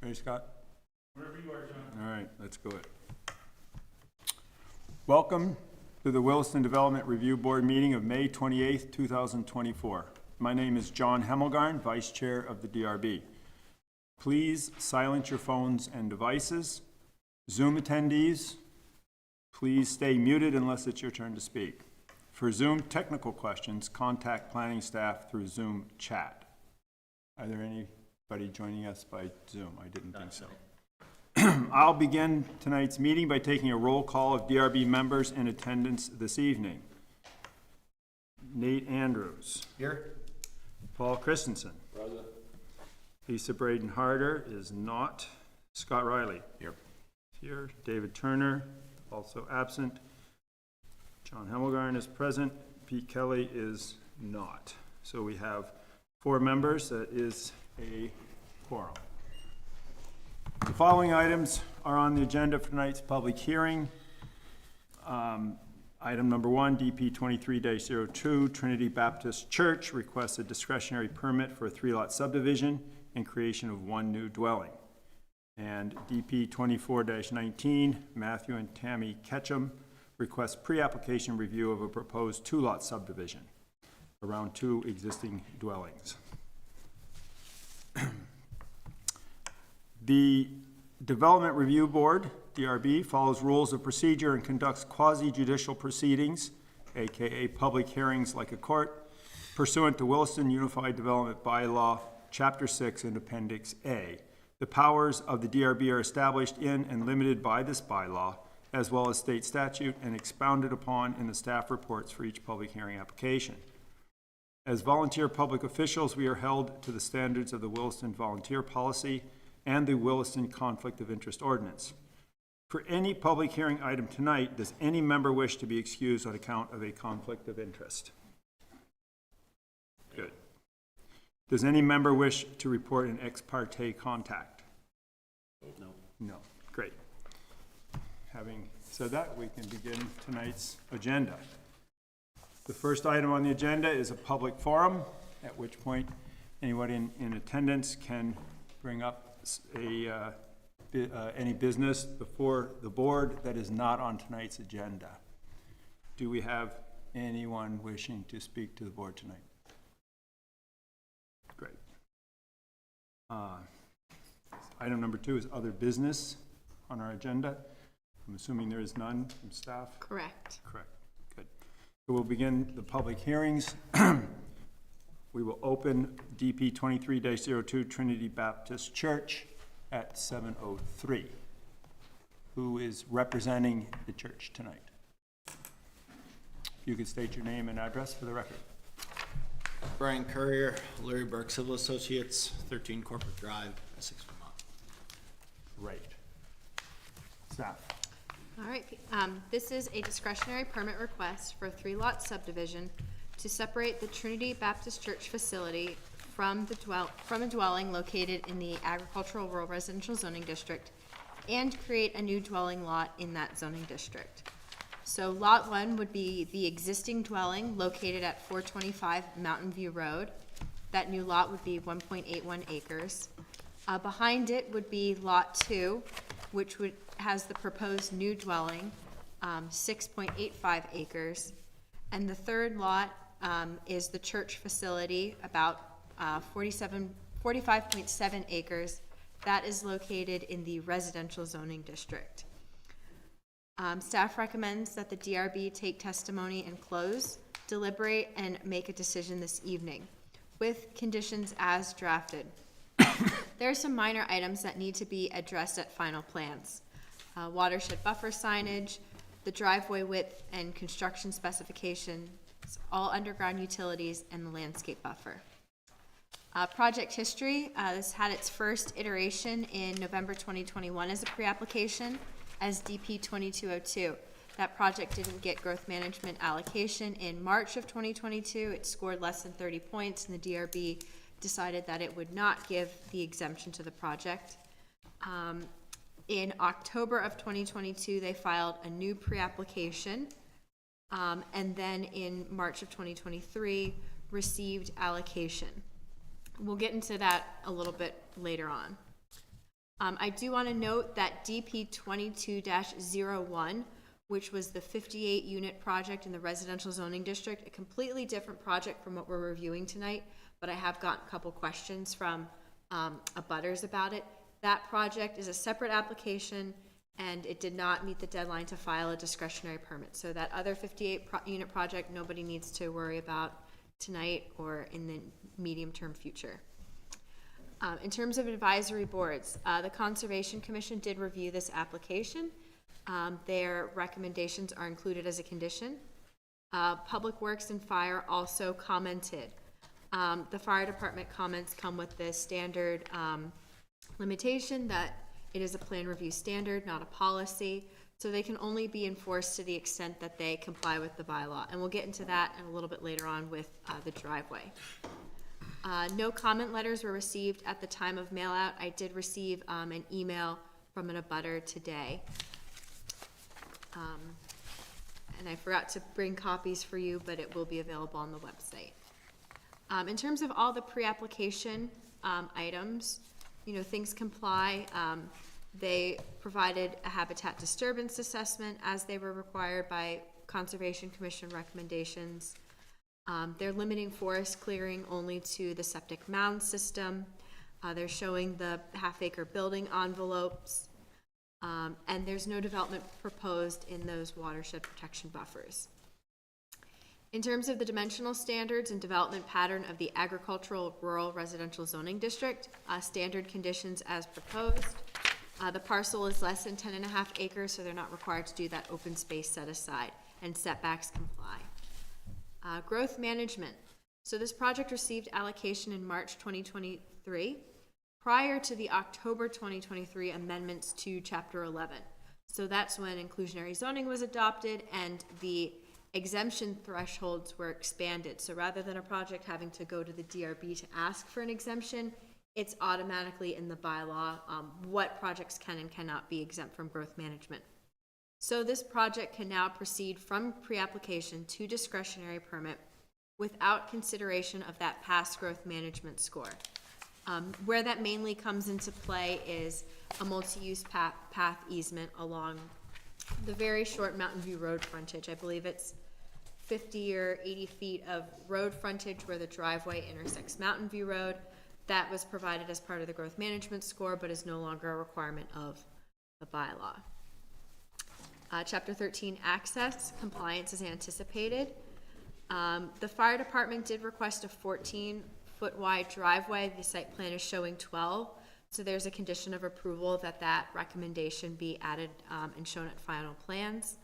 Ready, Scott? Wherever you are, John. All right, let's go it. Welcome to the Williston Development Review Board meeting of May 28th, 2024. My name is John Hemmelgarn, Vice Chair of the DRB. Please silence your phones and devices. Zoom attendees, please stay muted unless it's your turn to speak. For Zoom technical questions, contact planning staff through Zoom chat. Are there anybody joining us by Zoom? I didn't think so. I'll begin tonight's meeting by taking a roll call of DRB members in attendance this evening. Nate Andrews. Here. Paul Christensen. Present. Lisa Braden Harder is not. Scott Riley. Here. David Turner, also absent. John Hemmelgarn is present. Pete Kelly is not. So we have 4 members. That is a quorum. The following items are on the agenda for tonight's public hearing. Item number 1, DP 23-02, Trinity Baptist Church requests a discretionary permit for a 3-lot subdivision and creation of 1 new dwelling. And DP 24-19, Matthew and Tammy Ketchum request pre-application review of a proposed 2-lot subdivision around 2 existing dwellings. The Development Review Board, DRB, follows rules of procedure and conducts quasi-judicial proceedings, aka public hearings like a court, pursuant to Williston Unified Development Bylaw, Chapter 6 and Appendix A. The powers of the DRB are established in and limited by this bylaw, as well as state statute, and expounded upon in the staff reports for each public hearing application. As volunteer public officials, we are held to the standards of the Williston Volunteer Policy and the Williston Conflict of Interest Ordinance. For any public hearing item tonight, does any member wish to be excused on account of a conflict of interest? Good. Does any member wish to report an ex parte contact? No. No. Great. Having said that, we can begin tonight's agenda. The first item on the agenda is a public forum, at which point anybody in attendance can bring up any business before the board that is not on tonight's agenda. Do we have anyone wishing to speak to the board tonight? Great. Item number 2 is other business on our agenda. I'm assuming there is none from staff? Correct. Correct. Good. So we'll begin the public hearings. We will open DP 23-02 Trinity Baptist Church at 7:03. Who is representing the church tonight? You could state your name and address for the record. Brian Courier, Larry Burke Civil Associates, 13 Corporate Drive, Essex, Vermont. Right. Staff. All right. This is a discretionary permit request for a 3-lot subdivision to separate the Trinity Baptist Church facility from a dwelling located in the Agricultural Rural Residential Zoning District and create a new dwelling lot in that zoning district. So Lot 1 would be the existing dwelling located at 425 Mountain View Road. That new lot would be 1.81 acres. Behind it would be Lot 2, which has the proposed new dwelling, 6.85 acres. And the third lot is the church facility, about 45.7 acres. That is located in the residential zoning district. Staff recommends that the DRB take testimony and close, deliberate, and make a decision this evening, with conditions as drafted. There are some minor items that need to be addressed at final plans. Watershed buffer signage, the driveway width and construction specifications, all underground utilities, and the landscape buffer. Project history, this had its first iteration in November 2021 as a pre-application as DP 2202. That project didn't get growth management allocation in March of 2022. It scored less than 30 points, and the DRB decided that it would not give the exemption to the project. In October of 2022, they filed a new pre-application, and then in March of 2023, received allocation. We'll get into that a little bit later on. I do want to note that DP 22-01, which was the 58-unit project in the residential zoning district, a completely different project from what we're reviewing tonight, but I have gotten a couple questions from abutters about it. That project is a separate application, and it did not meet the deadline to file a discretionary permit. So that other 58-unit project, nobody needs to worry about tonight or in the medium-term future. In terms of advisory boards, the Conservation Commission did review this application. Their recommendations are included as a condition. Public Works and Fire also commented. The fire department comments come with the standard limitation that it is a plan review standard, not a policy, so they can only be enforced to the extent that they comply with the bylaw. And we'll get into that a little bit later on with the driveway. No comment letters were received at the time of mail out. I did receive an email from an abutter today. And I forgot to bring copies for you, but it will be available on the website. In terms of all the pre-application items, things comply. They provided a habitat disturbance assessment as they were required by Conservation Commission recommendations. They're limiting forest clearing only to the septic mound system. They're showing the half-acre building envelopes. And there's no development proposed in those watershed protection buffers. In terms of the dimensional standards and development pattern of the agricultural rural residential zoning district, standard conditions as proposed. The parcel is less than 10.5 acres, so they're not required to do that open space set aside, and setbacks comply. Growth management. So this project received allocation in March 2023, prior to the October 2023 amendments to Chapter 11. So that's when inclusionary zoning was adopted and the exemption thresholds were expanded. So rather than a project having to go to the DRB to ask for an exemption, it's automatically in the bylaw what projects can and cannot be exempt from growth management. So this project can now proceed from pre-application to discretionary permit without consideration of that past growth management score. Where that mainly comes into play is a multi-use path easement along the very short Mountain View Road frontage. I believe it's 50 or 80 feet of road frontage where the driveway intersects Mountain View Road. That was provided as part of the growth management score, but is no longer a requirement of the bylaw. Chapter 13, access, compliance is anticipated. The fire department did request a 14-foot wide driveway. The site plan is showing 12. So there's a condition of approval that that recommendation be added and shown at final plans.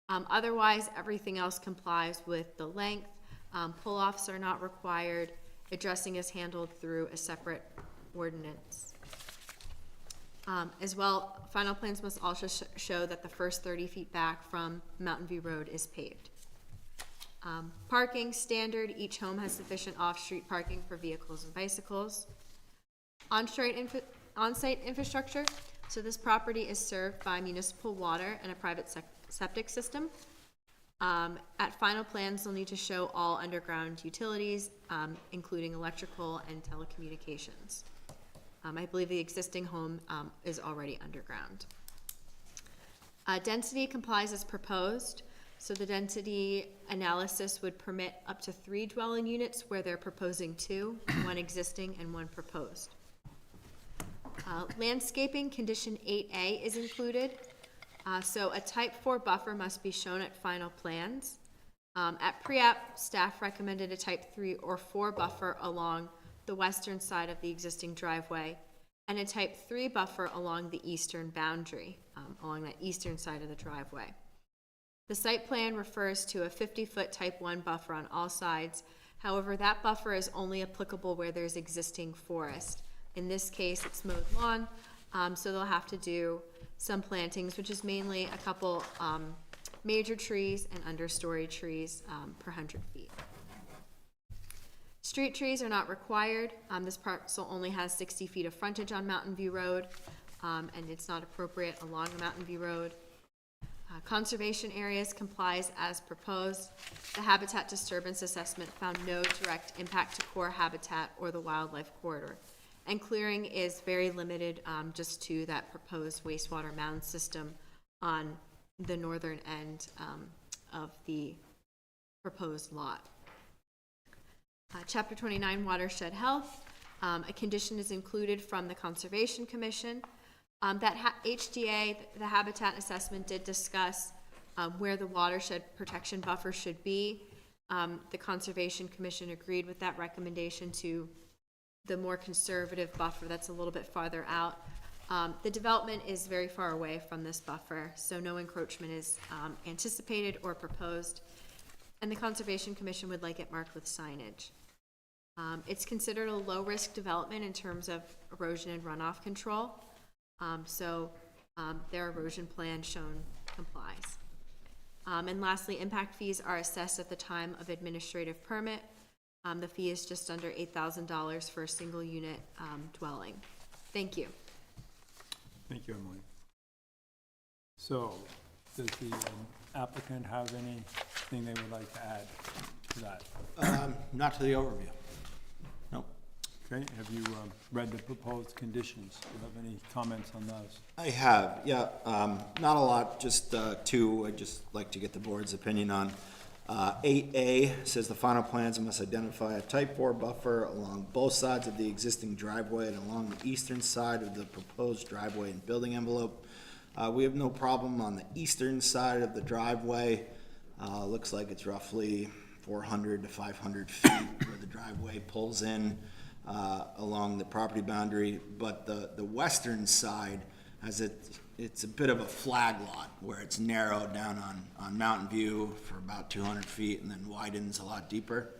Otherwise, everything else complies with the length. Pull-offs are not required. Addressing is handled through a separate ordinance. As well, final plans must also show that the first 30 feet back from Mountain View Road is paved. Parking standard, each home has sufficient off-street parking for vehicles and bicycles. On-site infrastructure, so this property is served by municipal water and a private septic system. At final plans, they'll need to show all underground utilities, including electrical and telecommunications. I believe the existing home is already underground. Density complies as proposed. So the density analysis would permit up to 3 dwelling units where they're proposing 2, 1 existing and 1 proposed. Landscaping, condition 8A is included. So a type 4 buffer must be shown at final plans. At pre-app, staff recommended a type 3 or 4 buffer along the western side of the existing driveway and a type 3 buffer along the eastern boundary, along that eastern side of the driveway. The site plan refers to a 50-foot type 1 buffer on all sides. However, that buffer is only applicable where there's existing forest. In this case, it's mowed lawn, so they'll have to do some plantings, which is mainly a couple major trees and understory trees per 100 feet. Street trees are not required. This parcel only has 60 feet of frontage on Mountain View Road, and it's not appropriate along the Mountain View Road. Conservation areas complies as proposed. The habitat disturbance assessment found no direct impact to core habitat or the wildlife corridor. And clearing is very limited, just to that proposed wastewater mound system on the northern end, of the proposed lot. Chapter 29, Watershed Health. A condition is included from the Conservation Commission. HDA, the Habitat Assessment, did discuss where the watershed protection buffer should be. The Conservation Commission agreed with that recommendation to the more conservative buffer that's a little bit farther out. The development is very far away from this buffer, so no encroachment is anticipated or proposed. And the Conservation Commission would like it marked with signage. It's considered a low-risk development in terms of erosion and runoff control. Their erosion plan shown complies. And lastly, impact fees are assessed at the time of administrative permit. The fee is just under $8,000 for a single unit dwelling. Thank you. Thank you, Emily. So, does the applicant have anything they would like to add to that? Not to the overview. Nope. Okay, have you read the proposed conditions? Do you have any comments on those? I have, yeah. Not a lot, just two I'd just like to get the board's opinion on. 8A says the final plans must identify a type 4 buffer along both sides of the existing driveway and along the eastern side of the proposed driveway and building envelope. We have no problem on the eastern side of the driveway. Looks like it's roughly 400 to 500 feet where the driveway pulls in along the property boundary, but the western side has it's a bit of a flag lot where it's narrowed down on Mountain View for about 200 feet and then widens a lot deeper.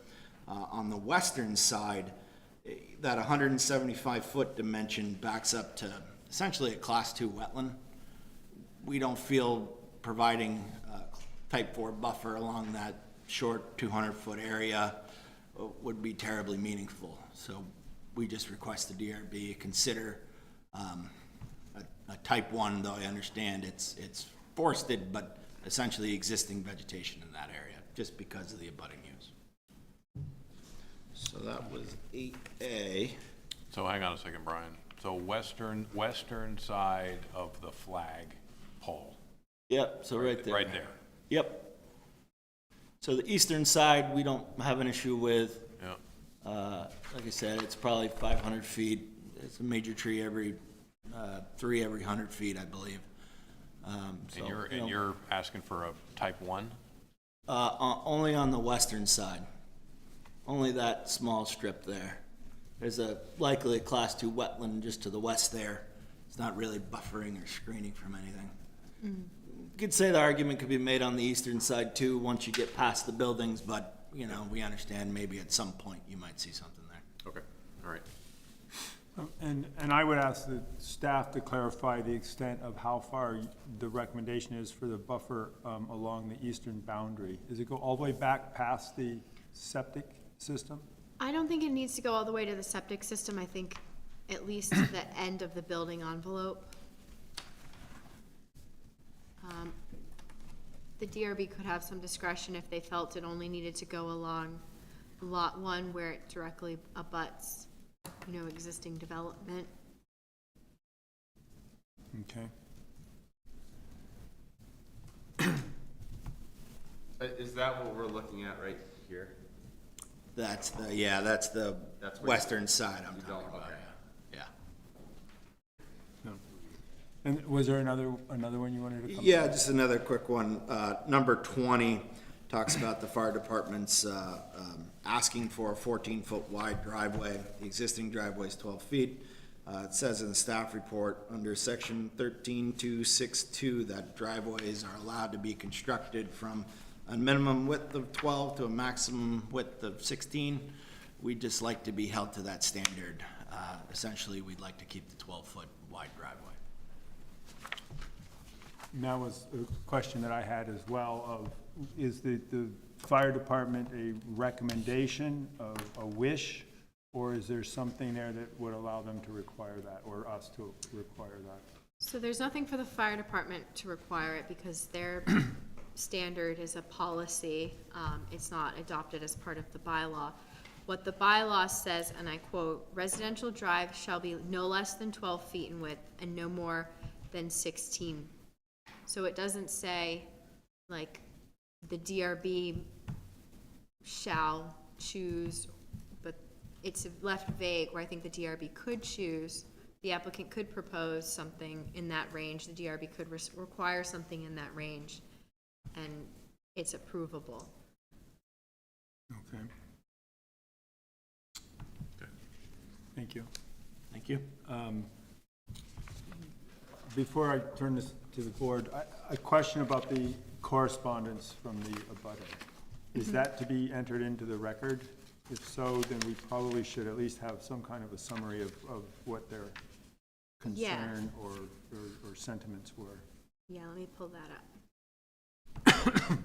On the western side, that 175-foot dimension backs up to essentially a Class 2 wetland. We don't feel providing a Type 4 buffer along that short 200-foot area would be terribly meaningful. So we just request the DRB consider a Type 1, though I understand it's forested, but essentially existing vegetation in that area, just because of the abutting use. So that was 8A. So hang on a second, Brian. So western side of the flag pole. Yep, so right there. Right there. Yep. So the eastern side, we don't have an issue with. Yeah. Like I said, it's probably 500 feet. It's a major tree every 100 feet, I believe. And you're asking for a type 1? Only on the western side. Only that small strip there. There's likely a Class 2 wetland just to the west there. It's not really buffering or screening from anything. You could say the argument could be made on the eastern side too once you get past the buildings, but we understand maybe at some point you might see something there. Okay, all right. And I would ask the staff to clarify the extent of how far the recommendation is for the buffer along the eastern boundary. Does it go all the way back past the septic system? I don't think it needs to go all the way to the septic system. I think at least to the end of the building envelope. The DRB could have some discretion if they felt it only needed to go along lot 1 where it directly abuts, existing development. Okay. Is that what we're looking at right here? That's the That's where western side I'm you talking don't- about. okay. Yeah. No. And was there another one you wanted to come? Yeah, just another quick one. Number 20 talks about the fire department's asking for a 14-foot wide driveway. The existing driveway is 12 feet. It says in the staff report under section 13262 that driveways are allowed to be constructed from a minimum width of 12 to a maximum width of 16. We'd just like to be held to that standard. Essentially, we'd like to keep the 12-foot wide driveway. And that was a question that I had as well of, is the fire department a recommendation, a wish, or is there something there that would allow them to require that, or us to require that? So there's nothing for the fire department to require it because their standard is a policy. It's not adopted as part of the bylaw. What the bylaw says, and I quote, residential drive shall be no less than 12 feet in width and no more than 16. So it doesn't say, like, the DRB shall choose, but it's left vague, where I think the DRB could choose, the applicant could propose something in that range, the DRB could require something in that range, and it's approvable. Okay. Thank you. Thank you. Before I turn this to the board, a question about the correspondence from the abutter. Is that to be entered into the record? If so, then we probably should at least have some kind of a summary of what their concern or sentiments were. Yeah, let me pull that up.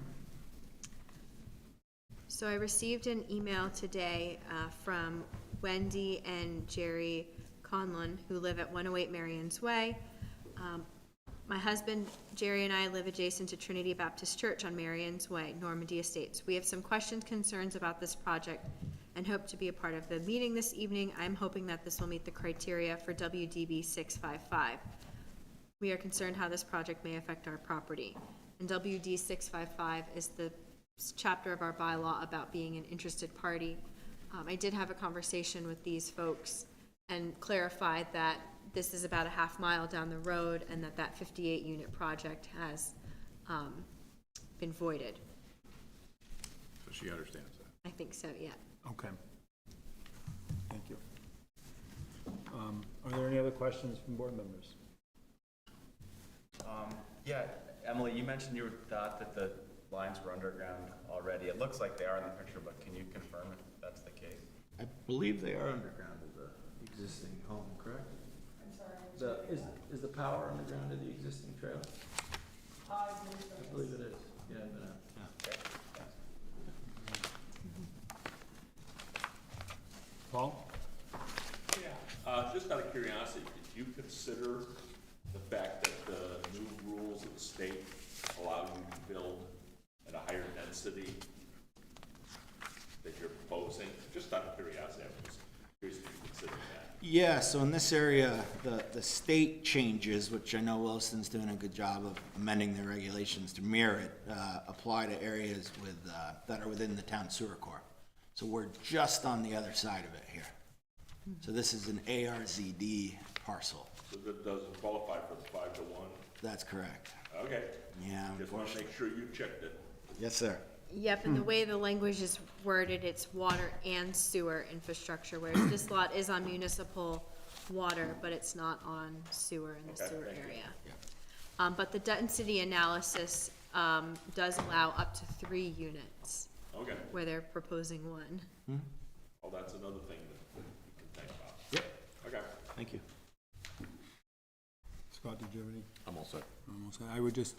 So I received an email today from Wendy and Jerry Conlon, who live at 108 Marion's Way. My husband, Jerry, and I live adjacent to Trinity Baptist Church on Marion's Way, Normandy Estates. We have some questions, concerns about this project, and hope to be a part of the meeting this evening. I'm hoping that this will meet the criteria for WDB 655. We are concerned how this project may affect our property. And WD 655 is the chapter of our bylaw about being an interested party. I did have a conversation with these folks and clarified that this is about a half mile down the road and that 58 unit project has been voided. So she understands that. I think so, yeah. Okay. Thank you. Are there any other questions from board members? Yeah, Emily, you mentioned you thought that the lines were underground already. It looks like they are in the picture, but can you confirm if that's the case? I believe they are underground of the existing home, correct? I'm sorry. Is the power underground of the existing trailer? I I believe it is. Yeah, Okay. Paul? Yeah, just out of curiosity, did you consider the fact that the new rules of the state allow you to build at a higher density that you're proposing? Just out of curiosity, I was curious if you considered that. Yeah, so in this area, the state changes, which I know Williston's doing a good job of amending their regulations to mirror it, apply to areas with, that are within the town sewer core. So we're just on the other side of it here. So this is an ARZD parcel. So that doesn't qualify for the 5-to-1? That's correct. Okay. Yeah, Just want to make sure you checked it. Yes, sir. Yep, and the way the language is worded, it's water and sewer infrastructure, whereas this lot is on municipal water, but it's not on sewer in the Okay, sewer thank you. area. But the density analysis does allow up to 3 units, Okay. where they're proposing 1. Well, that's another thing that you can think about. Yep. Okay. Thank you. Scott, did you have any? I'm all set. Almost. I would just,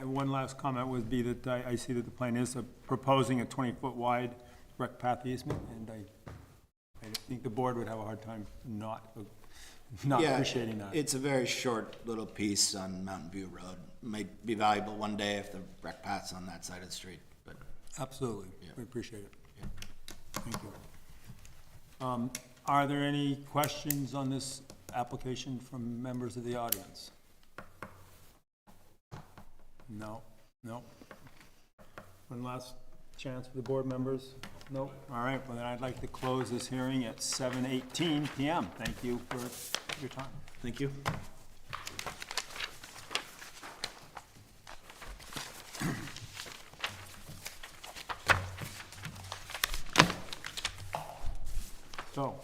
one last comment would be that I see that the plan is proposing a 20-foot wide rec path easement, and I think the board would have a hard time not Yeah, appreciating that. It's a very short little piece on Mountain View Road. Might be valuable one day if the rec path's on that side of the street, but Absolutely. Yeah. We appreciate it. Thank you. Are there any questions on this application from members of the audience? No, no. One last chance for the board members? No? All right, well then I'd like to close this hearing at 7:18 PM. Thank you for your time. thank you. So.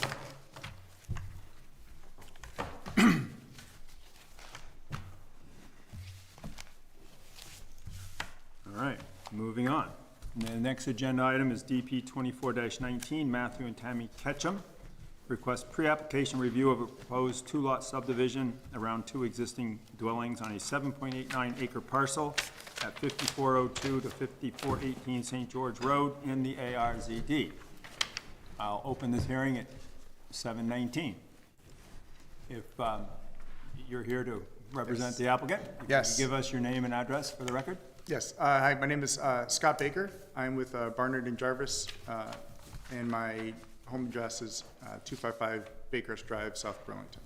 All right, moving on. And the next agenda item is DP 24-19, Matthew and Tammy Ketchum. Request pre-application review of a proposed 2-lot subdivision around 2 existing dwellings on a 7.89 acre parcel at 5402 to 5418 St. George Road in the ARZD. I'll open this hearing at 7:19. If you're here to represent the applicant, Yes. can you give us your name and address for the record? Yes, hi, my name is Scott Baker. I'm with Barnard and Jarvis and my home address is 255 Baker's Drive, South Burlington.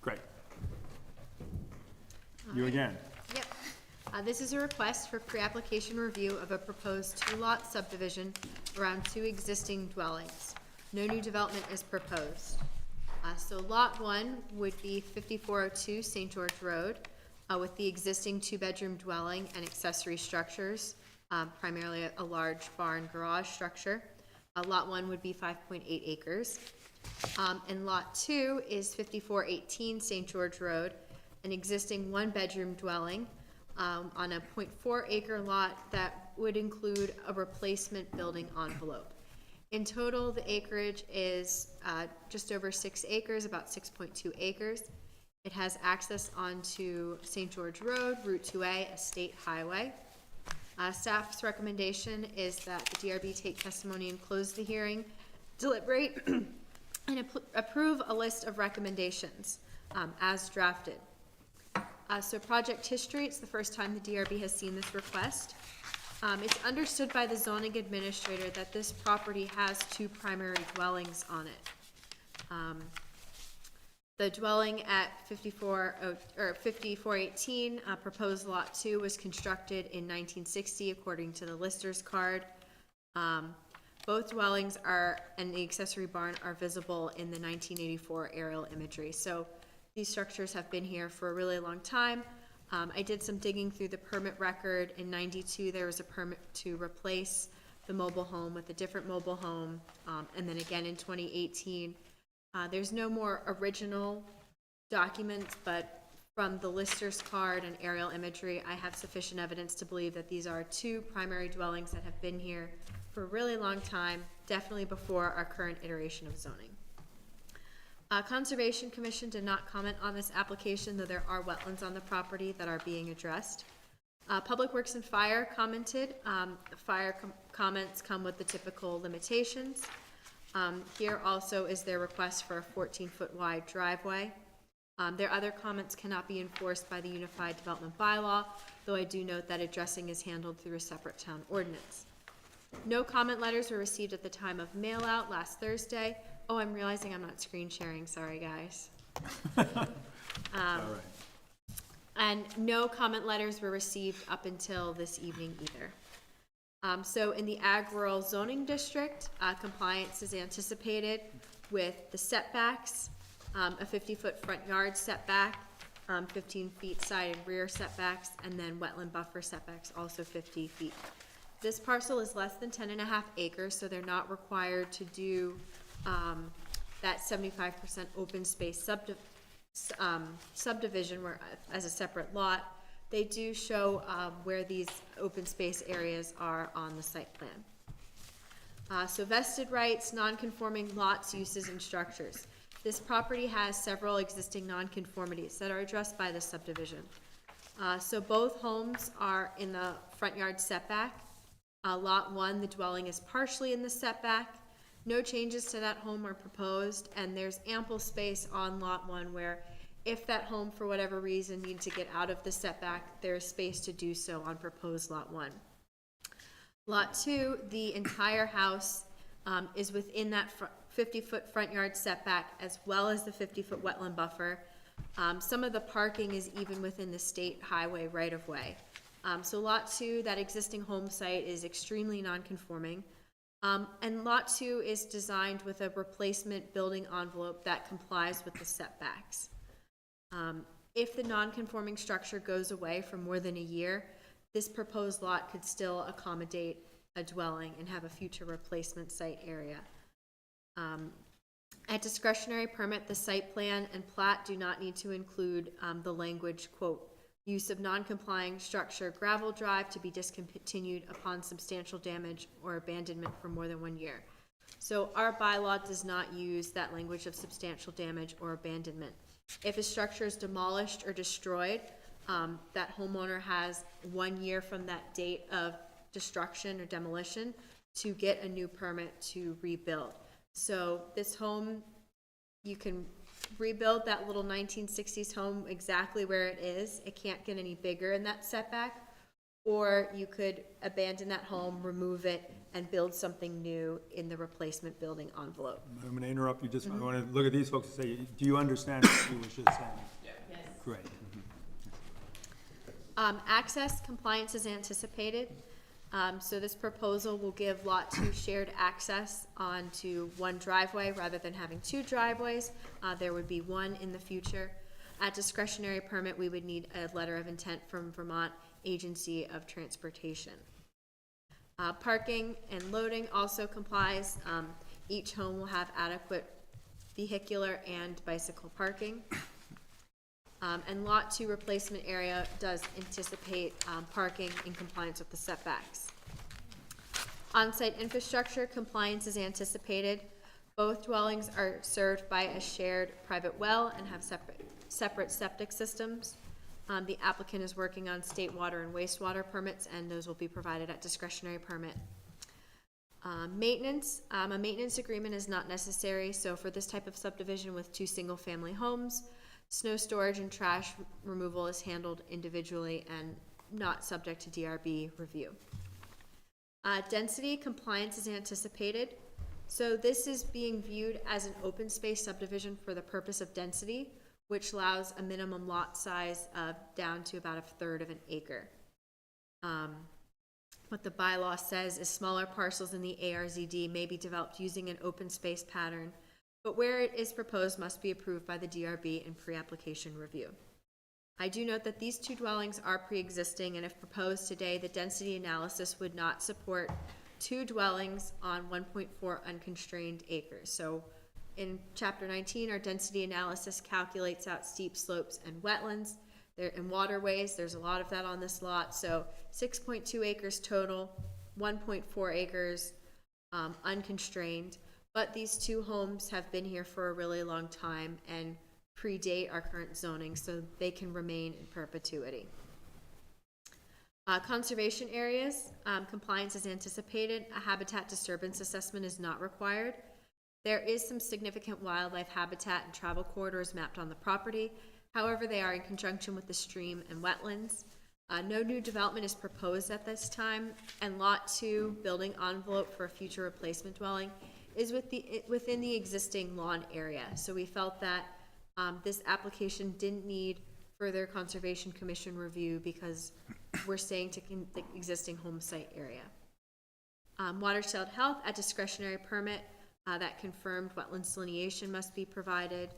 Great. You again. Yep. This is a request for pre-application review of a proposed two-lot subdivision around two existing dwellings. No new development is proposed. So lot one would be 5402 St. George Road, with the existing two-bedroom dwelling and accessory structures, primarily a large barn garage structure. Lot one would be 5.8 acres. And lot two is 5418 St. George Road, an existing one-bedroom dwelling on a 0.4 acre lot that would include a replacement building envelope. In total, the acreage is just over 6 acres, about 6.2 acres. It has access onto St. George Road, Route 2A, a state highway. Staff's recommendation is that the DRB take testimony and close the hearing, deliberate, and approve a list of recommendations as drafted. So project history, it's the first time the DRB has seen this request. It's understood by the zoning administrator that this property has two primary dwellings on it. The dwelling at 5418, proposed lot 2, was constructed in 1960 according to the lister's card. Both dwellings and the accessory barn are visible in the 1984 aerial imagery. So these structures have been here for a really long time. I did some digging through the permit record. In 92, there was a permit to replace the mobile home with a different mobile home. And then again in 2018, there's no more original documents, but from the lister's card and aerial imagery, I have sufficient evidence to believe that these are two primary dwellings that have been here for a really long time, definitely before our current iteration of zoning. Conservation Commission did not comment on this application, though there are wetlands on the property that are being addressed. Public Works and Fire commented. Fire comments come with the typical limitations. Here also is their request for a 14-foot wide driveway. Their other comments cannot be enforced by the Unified Development Bylaw, though I do note that addressing is handled through a separate town ordinance. No comment letters were received at the time of mail out last Thursday. Oh, I'm realizing I'm not screen sharing, sorry guys. All right. And no comment letters were received up until this evening either. So in the Ag Rural Zoning District, compliance is anticipated with the setbacks, a 50-foot front yard setback, 15 feet side and rear setbacks, and then wetland buffer setbacks, also 50 feet. This parcel is less than 10.5 acres, so they're not required to do that 75% open space subdivision where, as a separate lot. They do show where these open space areas are on the site plan. So vested rights, non-conforming lots, uses, and structures. This property has several existing non-conformities that are addressed by the subdivision. So both homes are in the front yard setback. Lot 1, the dwelling is partially in the setback. No changes to that home are proposed, and there's ample space on Lot 1 where if that home, for whatever reason, needs to get out of the setback, there is space to do so on proposed Lot 1. Lot 2, the entire house is within that 50-foot front yard setback as well as the 50-foot wetland buffer. Some of the parking is even within the state highway right-of-way. So Lot 2, that existing home site, is extremely non-conforming. And Lot 2 is designed with a replacement building envelope that complies with the setbacks. If the non-conforming structure goes away for more than a year, this proposed lot could still accommodate a dwelling and have a future replacement site area. At discretionary permit, the site plan and plat do not need to include the language, quote, use of non-complying structure gravel drive to be discontinued upon substantial damage or abandonment for more than 1 year. So our bylaw does not use that language of substantial damage or abandonment. If a structure is demolished or destroyed, that homeowner has 1 year from that date of destruction or demolition to get a new permit to rebuild. So this home, you can rebuild that little 1960s home exactly where it is. It can't get any bigger in that setback. Or you could abandon that home, remove it, and build something new in the replacement building envelope. I'm gonna interrupt you just, I wanna look at these folks and say, do you understand what you were just saying? Yeah. Great. Access compliance is anticipated. So this proposal will give Lot 2 shared access onto one driveway rather than having two driveways. There would be one in the future. At discretionary permit, we would need a letter of intent from Vermont Agency of Transportation. Parking and loading also complies. Each home will have adequate vehicular and bicycle parking. And Lot 2 replacement area does anticipate parking in compliance with the setbacks. On-site infrastructure compliance is anticipated. Both dwellings are served by a shared private well and have separate septic systems. The applicant is working on state water and wastewater permits, and those will be provided at discretionary permit. Maintenance, a maintenance agreement is not necessary, so for this type of subdivision with two single-family homes, snow storage and trash removal is handled individually and not subject to DRB review. Density compliance is anticipated. So this is being viewed as an open space subdivision for the purpose of density, which allows a minimum lot size of down to about 1/3 of an acre. What the bylaw says is smaller parcels in the ARZD may be developed using an open space pattern, but where it is proposed must be approved by the DRB in pre-application review. I do note that these two dwellings are pre-existing, and if proposed today, the density analysis would not support two dwellings on 1.4 unconstrained acres. So in Chapter 19, our density analysis calculates out steep slopes and wetlands. There and waterways, there's a lot of that on this lot. So 6.2 acres total, 1.4 acres unconstrained. But these two homes have been here for a really long time and predate our current zoning, so they can remain in perpetuity. Conservation areas, compliance is anticipated. A habitat disturbance assessment is not required. There is some significant wildlife habitat and travel corridors mapped on the property. However, they are in conjunction with the stream and wetlands. No new development is proposed at this time, and Lot 2 building envelope for a future replacement dwelling is within the existing lawn area. So we felt that this application didn't need further Conservation Commission review because we're staying to the existing home site area. Watershed health at discretionary permit, that confirmed wetlands delineation must be provided.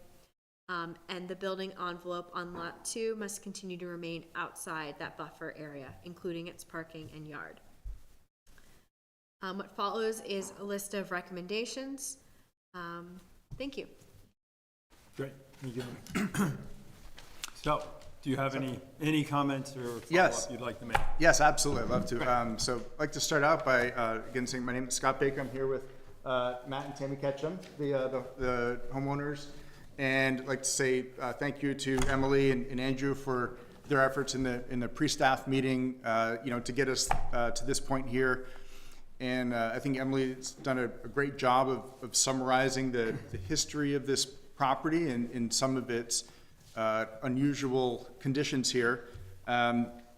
And the building envelope on Lot 2 must continue to remain outside that buffer area, including its parking and yard. What follows is a list of recommendations. Thank you. Great, thank you. So, do you have any comments or Yes. follow-up you'd like to make? Yes, absolutely, I'd love to. So I'd like to start out by, again, saying my name is Scott Baker. I'm here with Matt and Tammy Ketchum, the homeowners. And I'd like to say thank you to Emily and Andrew for their efforts in the pre-staff meeting, to get us to this point here. And I think Emily's done a great job of summarizing the history of this property and some of its unusual conditions here.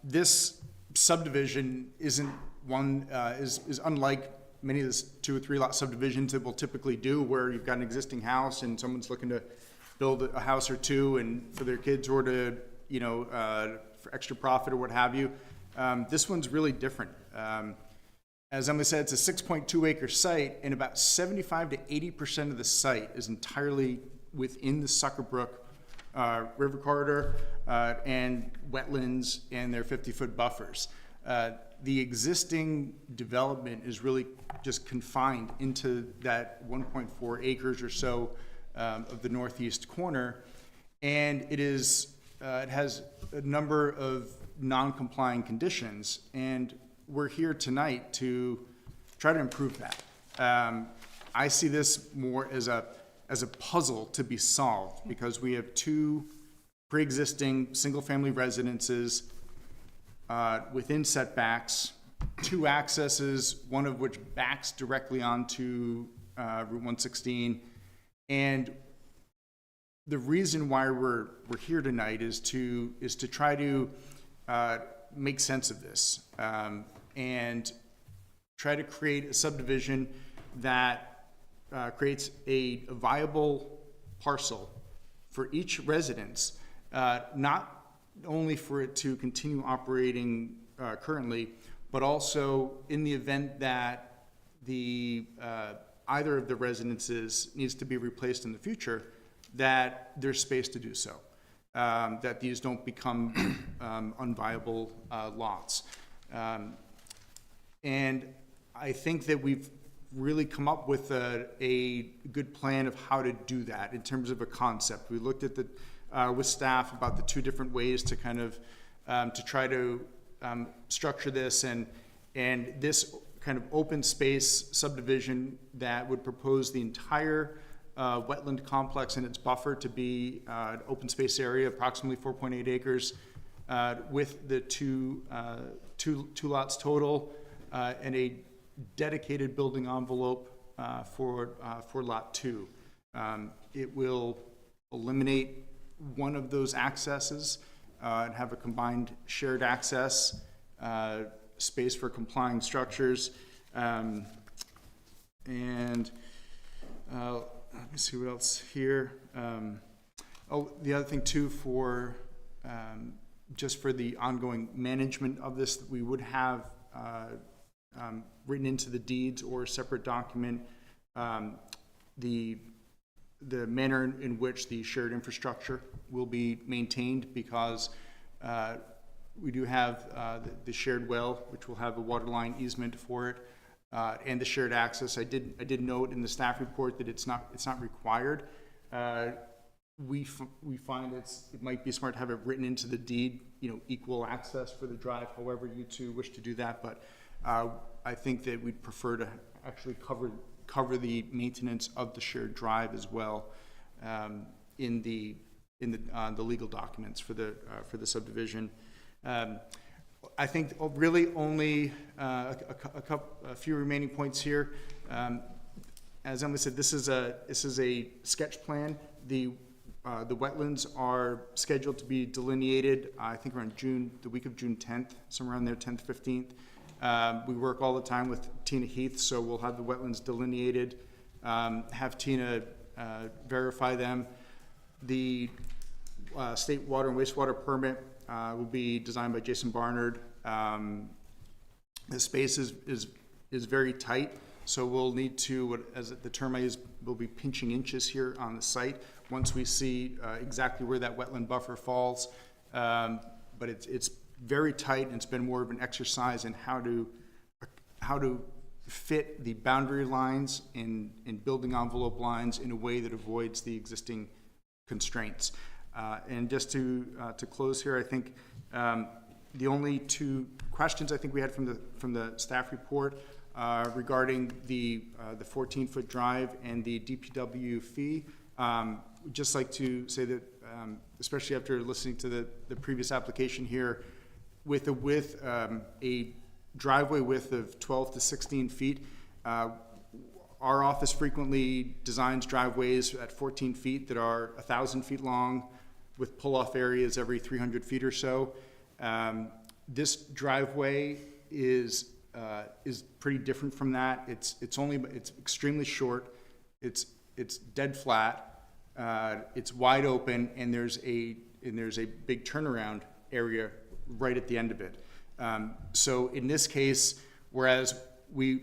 This subdivision isn't one, is unlike many of the 2 or 3 lot subdivisions that we'll typically do, where you've got an existing house and someone's looking to build a house or two and for their kids or to, for extra profit or what have you. This one's really different. As Emily said, it's a 6.2 acre site, and about 75 to 80% of the site is entirely within the Sucker Brook river corridor and wetlands and their 50-foot buffers. The existing development is really just confined into that 1.4 acres or so of the northeast corner, and it has a number of non-complying conditions, and we're here tonight to try to improve that. I see this more as a puzzle to be solved, because we have 2 pre-existing single-family residences within setbacks, 2 accesses, one of which backs directly onto Route 116. And the reason why we're here tonight is to try to make sense of this. And try to create a subdivision that creates a viable parcel for each residence, not only for it to continue operating currently, but also in the event that the either of the residences needs to be replaced in the future, that there's space to do so, that these don't become unviable lots. And I think that we've really come up with a good plan of how to do that in terms of a concept. We looked at with staff about the two different ways to kind of to try to structure this, and this kind of open space subdivision that would propose the entire wetland complex and its buffer to be an open space area, approximately 4.8 acres, with the two lots total, and a dedicated building envelope for lot 2. It will eliminate one of those accesses and have a combined shared access space for complying structures. And let me see what else here. The other thing too, for just for the ongoing management of this, we would have written into the deeds or a separate document the manner in which the shared infrastructure will be maintained, because we do have the shared well, which will have a water line easement for it, and the shared access. I did note in the staff report that it's not required. We find it might be smart to have it written into the deed, equal access for the drive, however you two wish to do that. But I think that we'd prefer to actually cover the maintenance of the shared drive as well in the legal documents for the subdivision. I think really only a few remaining points here. As Emily said, this is a sketch plan. The wetlands are scheduled to be delineated, I think around the week of June 10th, somewhere around there, 10th, 15th. We work all the time with Tina Heath, so we'll have the wetlands delineated, have Tina verify them. The state water and wastewater permit will be designed by Jason Barnard. The space is very tight, so we'll need to, as the term I use, we'll be pinching inches here on the site once we see exactly where that wetland buffer falls. But it's very tight, and it's been more of an exercise in how to fit the boundary lines in building envelope lines in a way that avoids the existing constraints. And just to close here, I think the only two questions I think we had from the staff report regarding the 14-foot drive and the DPW fee. We'd just like to say that, especially after listening to the previous application here, with a driveway width of 12 to 16 feet, our office frequently designs driveways at 14 feet that are 1,000 feet long, with pull-off areas every 300 feet or so. This driveway is pretty different from that. It's extremely short. It's dead flat. It's wide open, and there's a big turnaround area right at the end of it. So in this case, whereas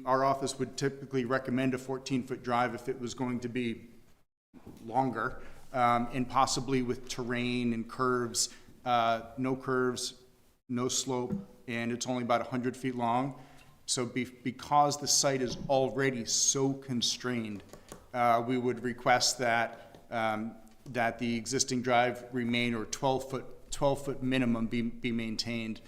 our office would typically recommend a 14-foot drive if it was going to be longer, and possibly with terrain and curves, no slope, and it's only about 100 feet long. So because the site is already so constrained, we would request that the existing drive remain, or 12-foot minimum be maintained.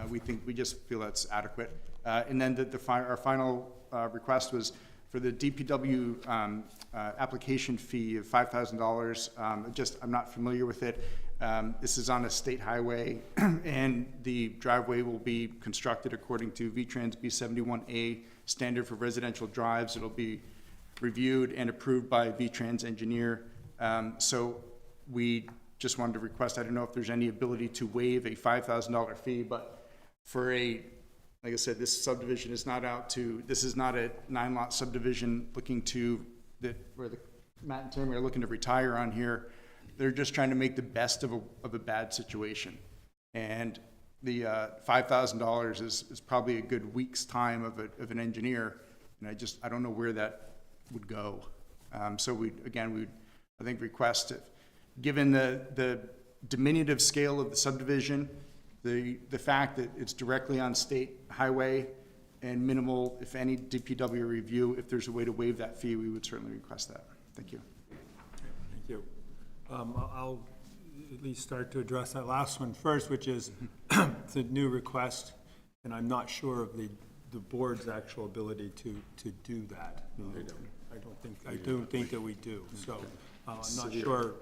We just feel that's adequate. And then our final request was for the DPW application fee of $5,000. I'm not familiar with it. This is on a state highway, and the driveway will be constructed according to VTrans B71A standard for residential drives. It'll be reviewed and approved by VTrans engineer. So we just wanted to request, I don't know if there's any ability to waive a $5,000 fee, but for a Like I said, this subdivision is not this is not a 9-lot subdivision looking to, where Matt and Tammy are looking to retire on here. They're just trying to make the best of a bad situation. And the $5,000 is probably a good week's time of an engineer, and I don't know where that would go. So we'd I think request, given the diminutive scale of the subdivision, the fact that it's directly on state highway and minimal, if any, DPW review, if there's a way to waive that fee, we would certainly request that. Thank you. Thank you. I'll at least start to address that last one first, which is it's a new request, and I'm not sure of the board's actual ability to do that. I don't think that we do. So I'm not sure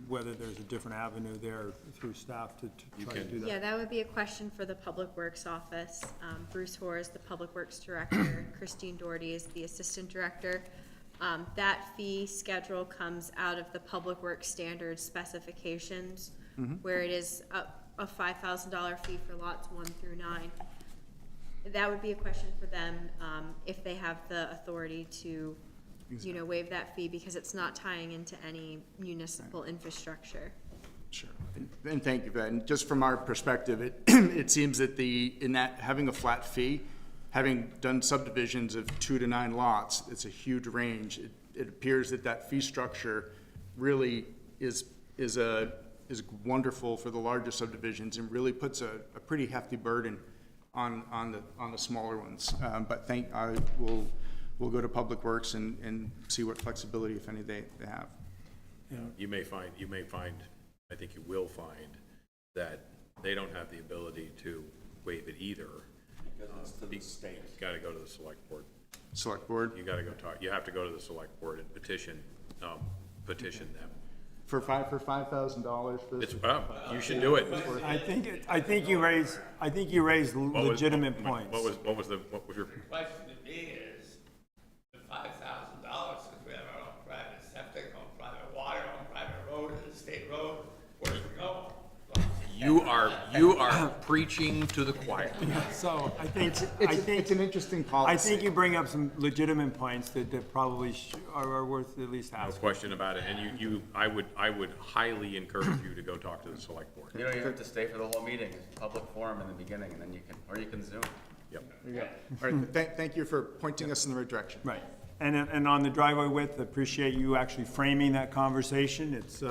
whether there's a different avenue there through staff to try to do that. Yeah, that would be a question for the Public Works Office. Bruce Hoare is the Public Works Director, Christine Doherty is the Assistant Director. That fee schedule comes out of the Public Works Standards specifications, where it is a $5,000 fee for lots 1 through 9. That would be a question for them, if they have the authority to, waive that fee, because it's not tying into any municipal infrastructure. Sure, and thank you for that. And just from our perspective, it seems that having a flat fee, having done subdivisions of 2 to 9 lots, it's a huge range. It appears that fee structure really is wonderful for the larger subdivisions and really puts a pretty hefty burden on the smaller ones. But we'll go to Public Works and see what flexibility, if any, they have. You may find, I think you will find, that they don't have the ability to waive it either. Because it's to the state. You gotta go to the select board. Select board? You gotta go talk, you have to go to the select board and petition them. For $5,000 for this? It's, you should do it. I think you raise legitimate points. What was your? Question to me is, the $5,000, because we have our own private septic, own private water, own private road, and a state road, where's we go? You are preaching to the choir. So I think It's an interesting policy. I think you bring up some legitimate points that probably are worth at least No asking. question about it, and I would highly encourage you to go talk to the select board. You don't even have to stay for the whole meeting, it's a public forum in the beginning, and then you can Zoom. Yep. There you go. All right, thank you for pointing us in the right direction. Right. And on the driveway width, appreciate you actually framing that conversation. It's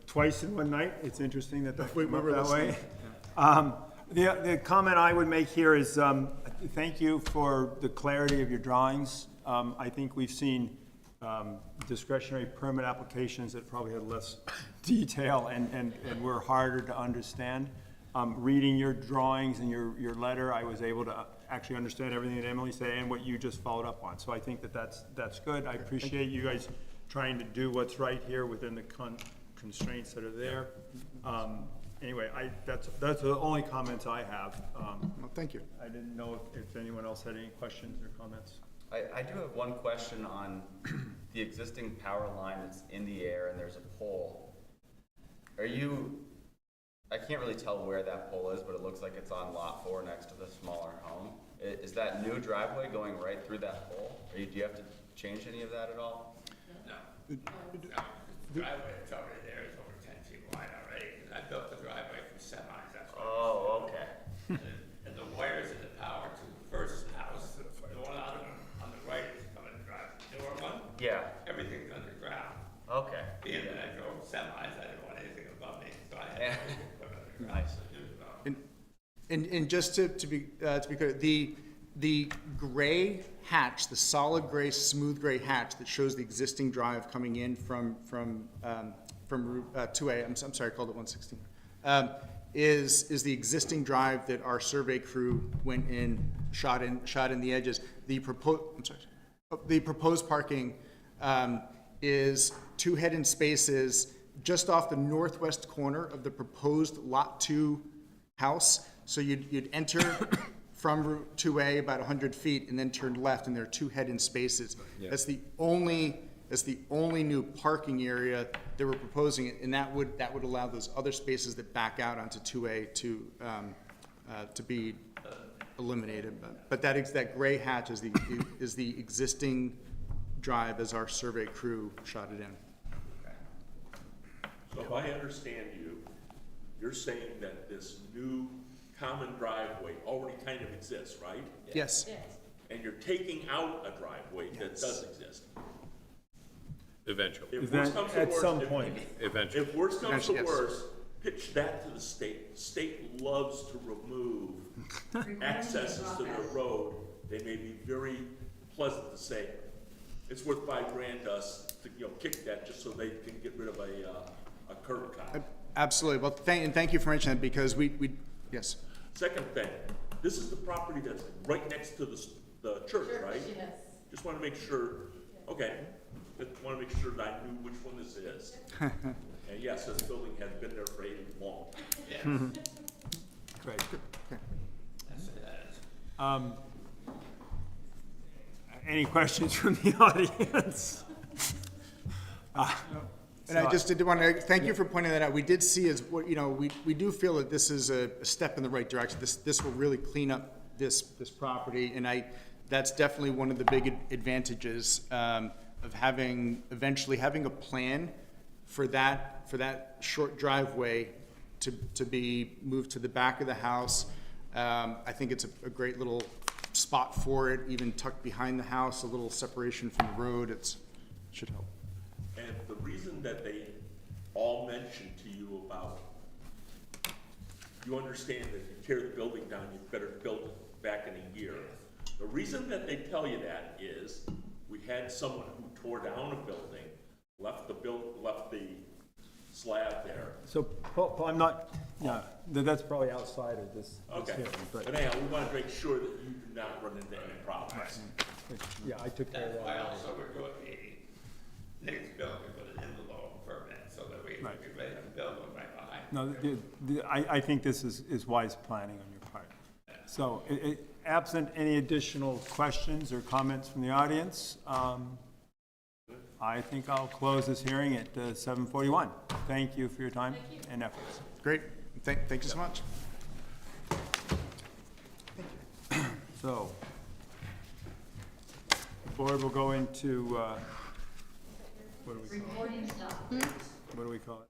twice in one night. It's interesting that that went that way. The comment I would make here is thank you for the clarity of your drawings. I think we've seen discretionary permit applications that probably had less detail and were harder to understand. Reading your drawings and your letter, I was able to actually understand everything that Emily said and what you just followed up on. So I think that's good. I appreciate you guys trying to do what's right here within the constraints that are there. Anyway, that's the only comments I have. Well, thank you. I didn't know if anyone else had any questions or comments. I do have one question on the existing power line that's in the air and there's a pole. I can't really tell where that pole is, but it looks like it's on lot 4 next to the smaller home. Is that new driveway going right through that pole? Do you have to change any of that at all? No. The driveway that's already there is over 10 feet wide already, because I built the driveway for semis, that's why. Oh, okay. And the wires in the power to the first house, the one on the right is coming to drive the newer one. Yeah. Everything's underground. Okay. Being that I drove semis, I didn't want anything above me, so I had to put it underground. Nice. And just to be clear, the gray hatch, the solid gray, smooth gray hatch that shows the existing drive coming in from Route 2A, I'm sorry, I called it 116, is the existing drive that our survey crew went in, shot in the edges. The proposed parking is 2 head-in spaces just off the northwest corner of the proposed Lot 2 house. So you'd enter from Route 2A about 100 feet and then turn left, and there are 2 head-in spaces. Yeah. That's the only new parking area that we're proposing, and that would allow those other spaces that back out onto 2A to be eliminated, but that gray hatch is the existing drive as our survey crew shot it in. So if I understand you, you're saying that this new common driveway already kind of exists, right? Yes, And you're taking out a driveway that does exist. Eventually, If worse comes to At worse, some if- point. eventually. If worse comes to Yes. worse, pitch that to the state. State loves to remove accesses to their road. They may be very pleasant to say, it's worth $5,000 to us to, kick that just so they can get rid of a curb cut. absolutely. Well, thank you for mentioning that, because yes. Second thing, this is the property that's right next to the church, right? Yes. Just want to make sure, okay, just want to make sure that I knew which one this is. And yes, this building has been there for long. Yes, Great. that's it, that is. Any questions from the audience? And I just did want to thank you for pointing that out. We did see we do feel that this is a step in the right direction. This will really clean up this property, and that's definitely one of the big advantages of eventually having a plan for that short driveway to be moved to the back of the house. I think it's a great little spot for it, even tucked behind the house, a little separation from the road. Should help. And the reason that they all mentioned to you about, you understand that if you tear the building down, you better build it back in a year. The reason that they tell you that is, we had someone who tore down a building, left the slab there. So, Paul, I'm not, that's probably outside of this. Okay, hearing, but but, anyhow, we want to make sure that you do not run into any problems. yeah, I took care of That's why that. also we're doing the next building with an envelope permit, so that we can Right. be ready to build one right behind. No, I think this is wise planning on your part. So, absent any additional questions or comments from the audience, I think I'll close this hearing at 7:41. Thank you for your time and efforts. Great. Thank you so much. So, the board will go into, what do we call it? What do we call it?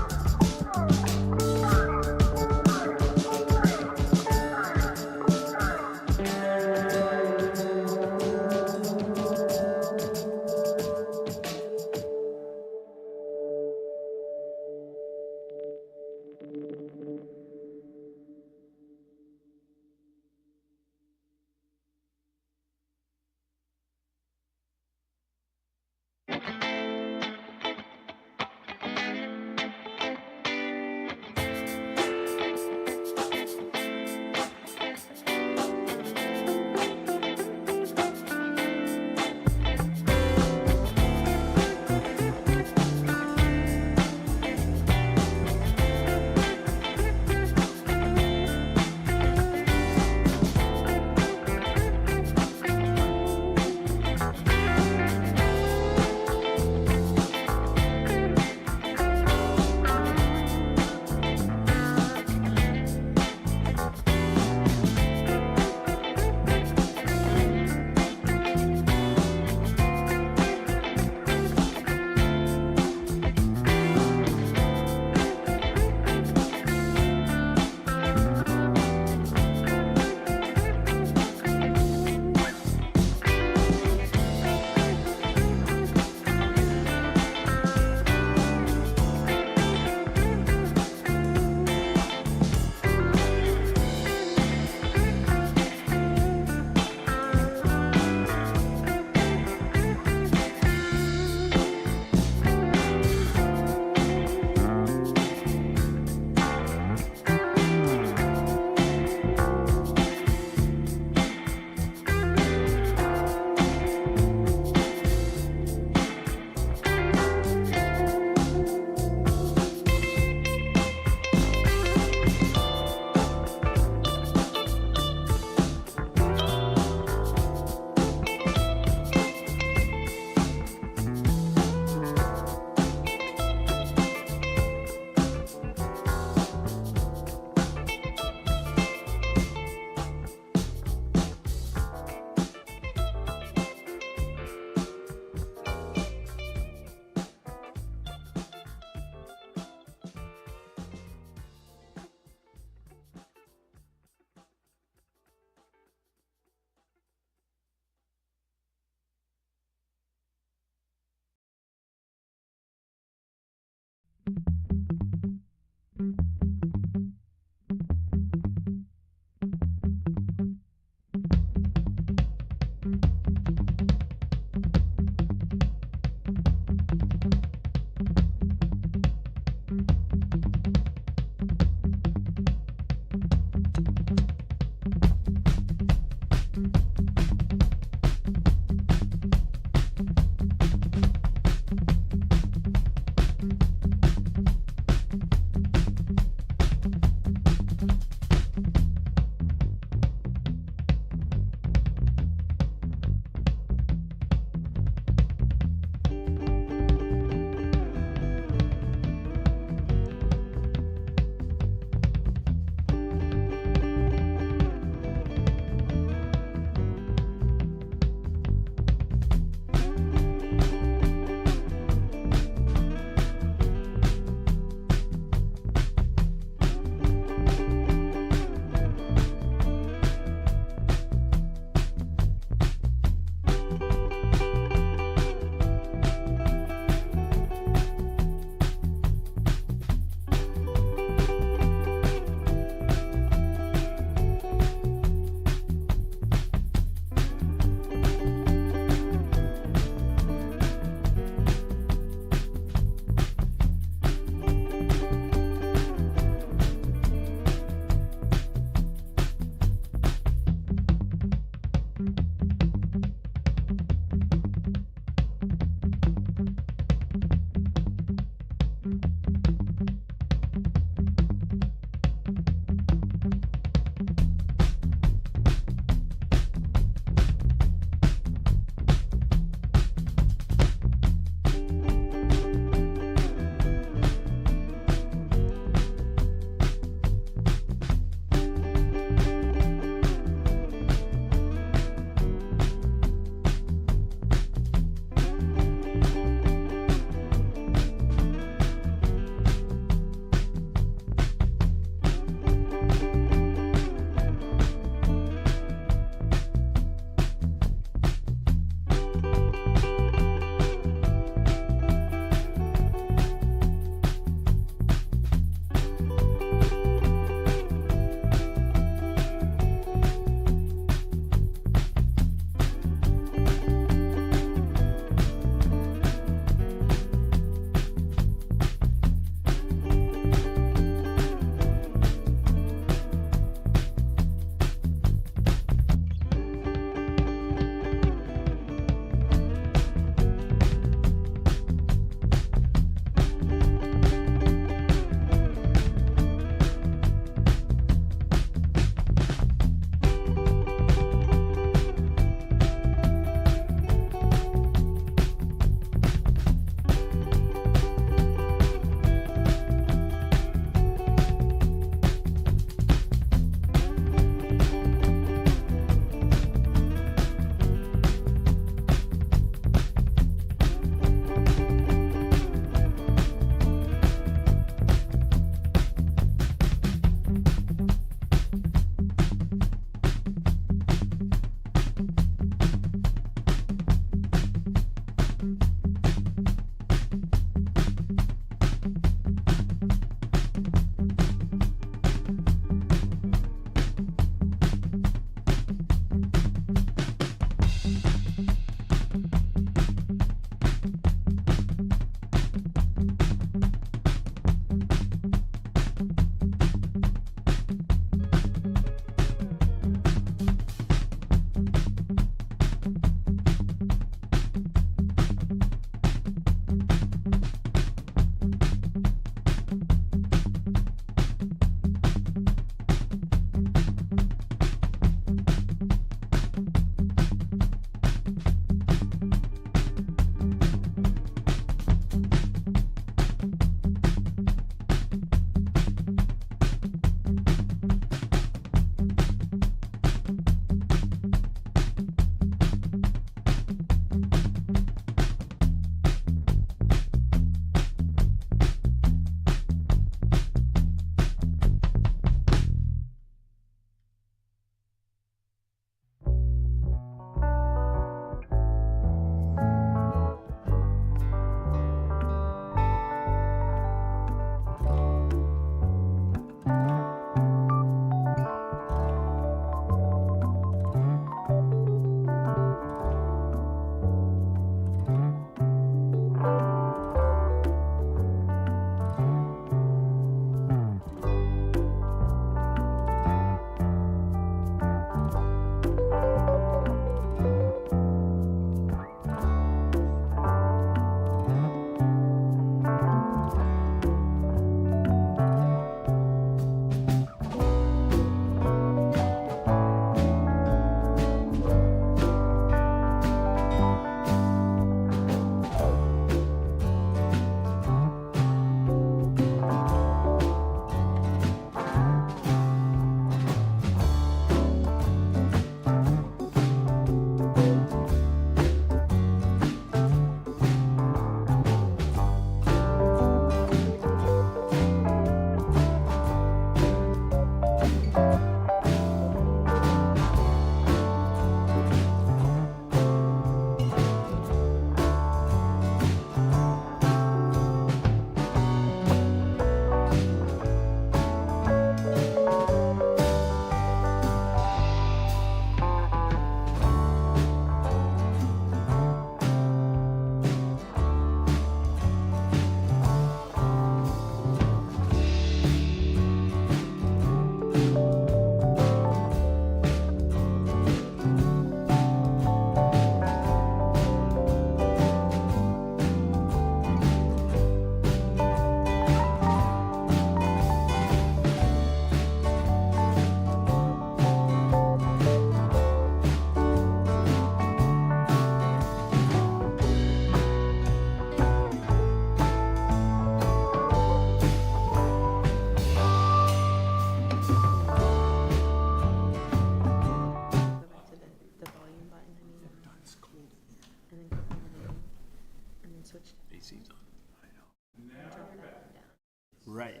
Right.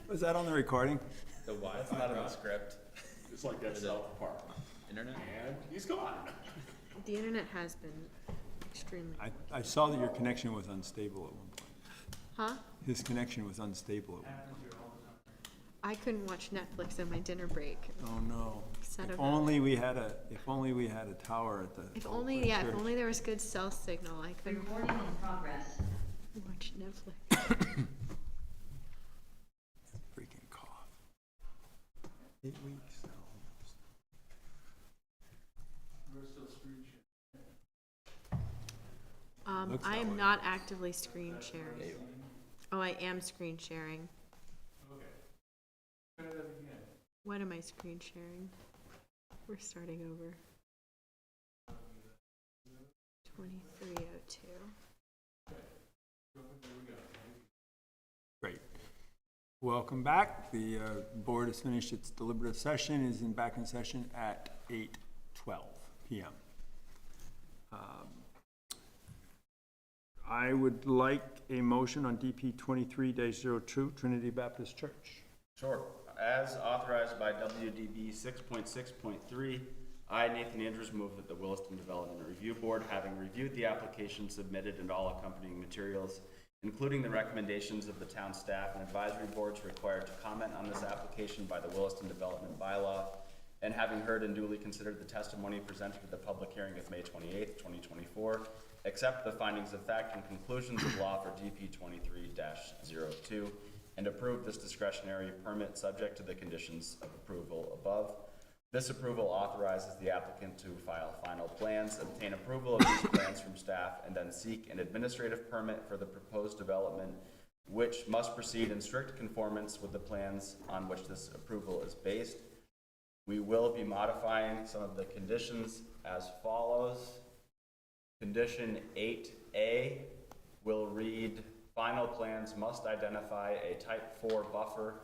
Was that on the recording? The Wi-Fi. That's not in the script. It's like that South Park. Internet? And he's gone. The internet has been extremely. I saw that your connection was unstable at one point. Huh? His connection was unstable at one point. I couldn't watch Netflix on my dinner break. Oh, no. Set If of- only we had a tower at the. If only, yeah, if only there was good cell signal, I could Recording in progress. watch Netflix. Freaking cough. 8 weeks. Looks I that am way. not actively screen sharing. Oh, I am screen sharing. What am I screen sharing? We're starting over. 2302. Great. Welcome back. The board has finished its deliberative session, is back in session at 8:12 PM. I would like a motion on DP 23-02 Trinity Baptist Church. Sure. As authorized by WDB 6.6.3, I, Nathan Andrews, move that the Williston Development Review Board, having reviewed the application submitted and all accompanying materials, including the recommendations of the town staff and advisory boards required to comment on this application by the Williston Development Bylaw, and having heard and duly considered the testimony presented at the public hearing of May 28th, 2024, accept the findings of fact and conclusions of law for DP 23-02, and approve this discretionary permit subject to the conditions of approval above. This approval authorizes the applicant to file final plans, obtain approval of these plans from staff, and then seek an administrative permit for the proposed development, which must proceed in strict conformance with the plans on which this approval is based. We will be modifying some of the conditions as follows. Condition 8A will read, final plans must identify a type 4 buffer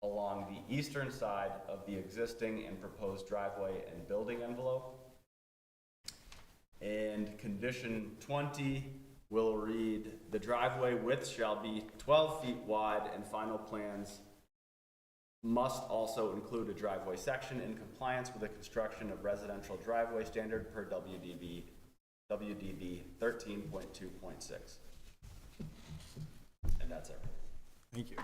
along the eastern side of the existing and proposed driveway and building envelope. And condition 20 will read, the driveway width shall be 12 feet wide and final plans must also include a driveway section in compliance with the construction of residential driveway standard per WDB 13.2.6. And that's everything. Thank you.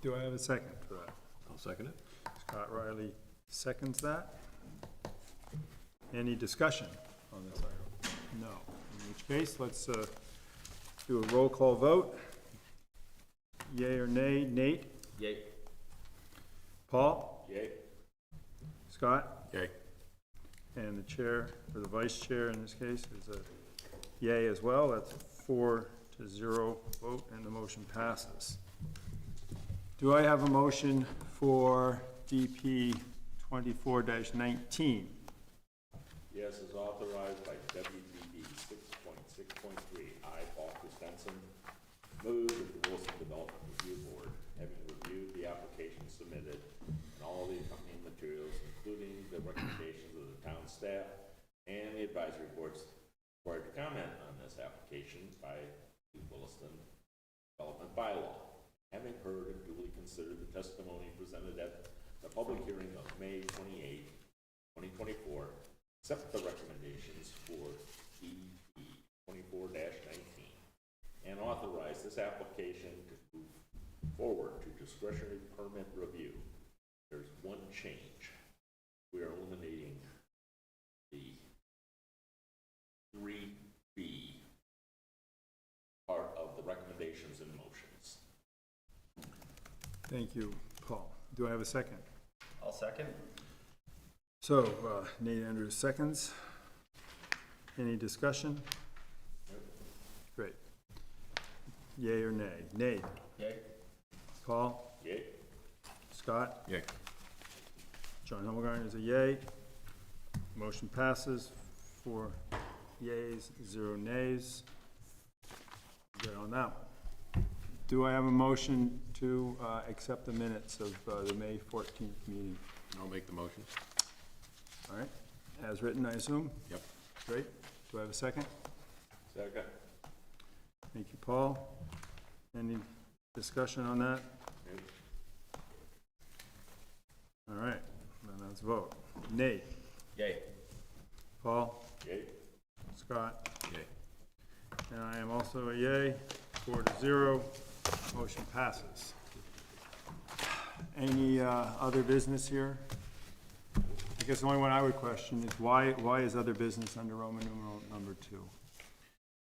Do I have a second for that? I'll second it. Scott Riley seconds that. Any discussion on this item? No. In which case, let's do a roll call vote. Yay or nay? Nate? Yay. Paul? Yay. Scott? Yay. And the chair, or the vice chair in this case, is a yay as well. That's a 4-0 vote, and the motion passes. Do I have a motion for DP 24-19? Yes, as authorized by WDB 6.6.3, I, Paul Christensen, move that the Williston Development Review Board, having reviewed the application submitted and all the accompanying materials, including the recommendations of the town staff and the advisory boards required to comment on this application by the Williston Development Bylaw, having heard and duly considered the testimony presented at the public hearing of May 28, 2024, accept the recommendations for DP 24-19, and authorize this application to move forward to discretionary permit review. There's one change. We are eliminating the 3B part of the recommendations and motions. Thank you, Paul. Do I have a second? I'll second. So, Nate Andrews seconds. Any discussion? Great. Yay or nay? Nay. Yay. Paul? Yay? Scott? Yay. John Himmelgarn is a yay. Motion passes. 4 yays, 0 nays. Good on that one. Do I have a motion to accept the minutes of the May 14th meeting? I'll make the motion. All right, as written, I assume? Yep. Great. Do I have a second? Second. Thank you, Paul. Any discussion on that? All right, then let's vote. Nate? Yay. Paul? Yay. Scott? Yay. And I am also a yay, 4-0, motion passes. Any other business here? I guess the only one I would question is why is other business under Roman numeral number 2?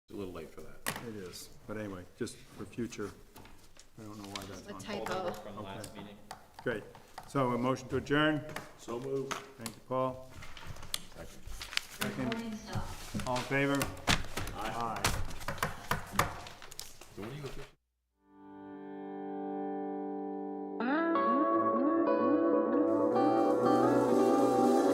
It's a little late for that. It is, but anyway, just for future, I don't know why that's A on. typo. From last meeting. Great, so a motion to adjourn, So moved. thank you, Paul. Second. Second. All in favor?